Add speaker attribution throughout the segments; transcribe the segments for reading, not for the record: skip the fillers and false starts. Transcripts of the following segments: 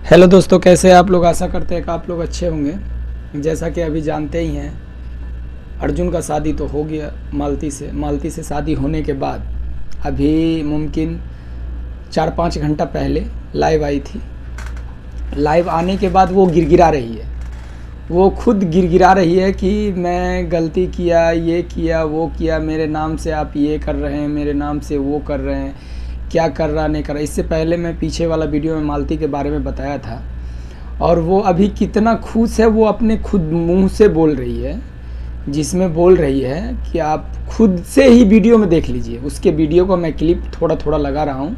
Speaker 1: Hello दोस्तों, कैसे हैं आप लोग। आशा करते हैं कि आप लोग अच्छे होंगे। जैसा कि अभी जानते ही हैं, अर्जुन का शादी तो हो गया मालती से शादी होने के बाद अभी मुमकिन 4-5 घंटा पहले लाइव आई थी। लाइव आने के बाद वो गिड़गिड़ा रही है, वो खुद गिड़गिड़ा रही है कि मैं गलती किया, ये किया, वो किया, मेरे नाम से आप ये कर रहे हैं, मेरे नाम से वो कर रहे हैं, क्या कर रहा नहीं कर रहा। इससे पहले मैं पीछे वाला वीडियो में मालती के बारे में बताया था, और वो अभी कितना खुश है वो अपने खुद मुंह से बोल रही है, जिसमें बोल रही है कि आप खुद से ही वीडियो में देख लीजिए। उसके वीडियो को मैं क्लिप थोड़ा थोड़ा लगा रहा हूँ,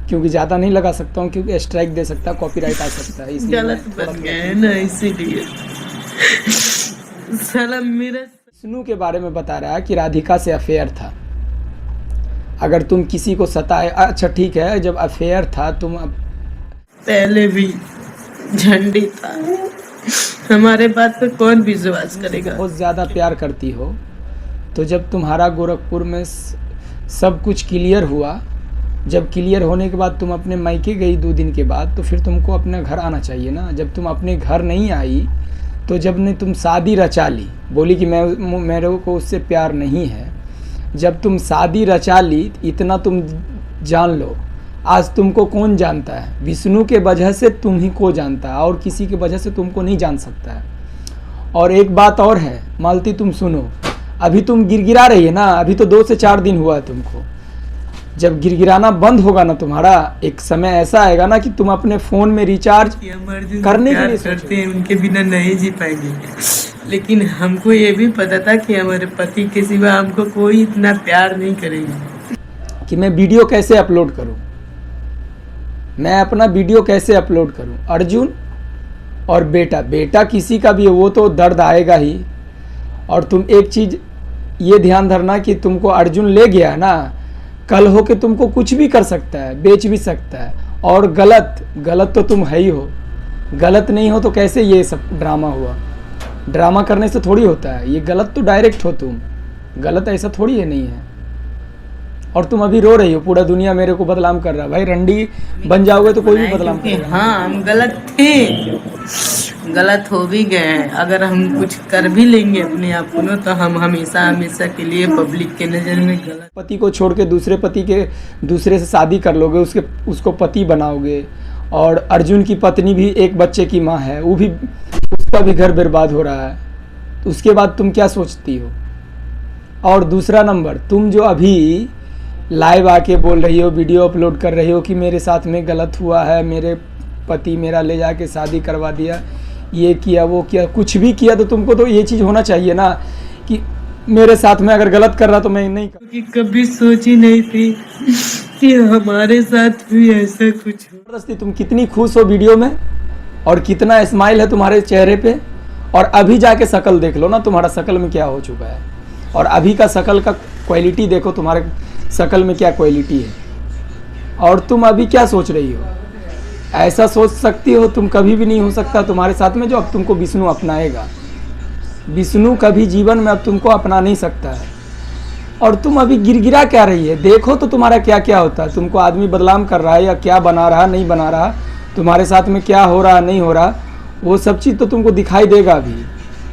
Speaker 1: क्योंकि ज़्यादा नहीं लगा सकता हूँ, क्योंकि स्ट्राइक दे सकता है, कॉपीराइट आ सकता है, इसलिए
Speaker 2: गलत बन गया है ना, इसीलिए साला मेरा
Speaker 1: विष्णु के बारे में बता रहा है कि राधिका से अफेयर था। अगर तुम किसी को सताए, अच्छा ठीक है, जब अफेयर था तुम
Speaker 2: पहले भी झंडी था, हमारे बात पे कौन विश्वास करेगा।
Speaker 1: बहुत ज़्यादा प्यार करती हो, तो जब तुम्हारा गोरखपुर में सब कुछ क्लियर हुआ, जब क्लियर होने के बाद तुम अपने मायके गई 2 दिन के बाद, तो फिर तुमको अपने घर आना चाहिए ना। जब तुम अपने घर नहीं आई, तो जब ने तुम शादी रचा ली, बोली कि मेरे को उससे प्यार नहीं है, जब तुम शादी रचा ली, इतना तुम जान लो, आज तुमको कौन जानता है। विष्णु के वजह से तुम ही को जानता है, और किसी के वजह से तुमको नहीं जान सकता है। और एक बात और है मालती, तुम सुनो, अभी तुम गिड़गिड़ा रही है ना, अभी तो 2 से 4 दिन हुआ है तुमको। जब गिड़गिड़ाना बंद होगा ना तुम्हारा, एक समय ऐसा आएगा ना कि तुम अपने फ़ोन में रिचार्ज करने के लिए
Speaker 2: करते हैं, उनके बिना नहीं जी पाएंगे। लेकिन हमको ये भी पता था कि हमारे पति के सिवा हमको कोई इतना प्यार नहीं करेगा।
Speaker 1: कि मैं वीडियो कैसे अपलोड करूं, मैं अपना वीडियो कैसे अपलोड करूं। अर्जुन और बेटा किसी का भी है, वो तो दर्द आएगा ही। और तुम एक चीज़ ये ध्यान धरना कि तुमको अर्जुन ले गया ना, कल हो के तुमको कुछ भी कर सकता है, बेच भी सकता है। और गलत तो तुम है ही हो, गलत नहीं हो तो कैसे ये सब ड्रामा हुआ। ड्रामा करने से थोड़ी होता है, ये गलत तो डायरेक्ट हो तुम, गलत ऐसा थोड़ी है नहीं है। और तुम अभी रो रही हो, पूरा दुनिया मेरे को बदनाम कर रहा है। भाई रंडी बन जाओगे तो कोई भी बदनाम करेगा।
Speaker 2: हाँ, हम गलत थे, गलत हो भी गए हैं। अगर हम कुछ कर भी लेंगे अपने आप को, तो हम हमेशा के लिए पब्लिक के नज़र में गलत।
Speaker 1: पति को छोड़ के दूसरे से शादी कर लोगे, उसको पति बनाओगे। और अर्जुन की पत्नी भी एक बच्चे की माँ है, वो भी, उसका भी घर बर्बाद हो रहा है, तो उसके बाद तुम क्या सोचती हो। और दूसरा नंबर, तुम जो अभी लाइव आके बोल रही हो, वीडियो अपलोड कर रही हो कि मेरे साथ में गलत हुआ है, मेरे पति मेरा ले जाके शादी करवा दिया, ये किया, वो किया, कुछ भी किया, तो तुमको तो ये चीज़ होना चाहिए ना कि मेरे साथ में अगर गलत कर रहा तो मैं नहीं कर।
Speaker 2: क्योंकि कभी सोची नहीं थी कि हमारे साथ भी ऐसा कुछ हो।
Speaker 1: जबरदस्ती तुम कितनी खुश हो वीडियो में, और कितना स्माइल है तुम्हारे चेहरे पे। और अभी जाके शक्ल देख लो ना, तुम्हारा शक्ल में क्या हो चुका है। और अभी का शक्ल का क्वालिटी देखो, तुम्हारे शक्ल में क्या क्वालिटी है। और तुम अभी क्या सोच रही हो, ऐसा सोच सकती हो तुम, कभी भी नहीं हो सकता तुम्हारे साथ में जो अब तुमको विष्णु अपनाएगा। विष्णु कभी जीवन में अब तुमको अपना नहीं सकता है। और तुम अभी गिड़गिड़ा क्या रही है, देखो तो तुम्हारा क्या क्या होता है। तुमको आदमी बदनाम कर रहा है या क्या बना रहा नहीं बना रहा, तुम्हारे साथ में क्या हो रहा नहीं हो रहा, वो सब चीज़ तो तुमको दिखाई देगा। अभी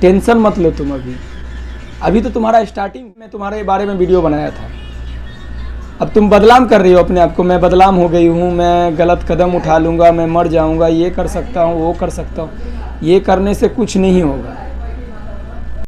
Speaker 1: टेंशन मत लो तुम। अभी तो तुम्हारा स्टार्टिंग में तुम्हारे बारे में वीडियो बनाया था। अब तुम बदनाम कर रही हो अपने आप को, मैं बदनाम हो गई हूँ, मैं गलत कदम उठा लूँगा, मैं मर जाऊँगा, ये कर सकता हूँ, वो कर सकता हूँ। ये करने से कुछ नहीं होगा।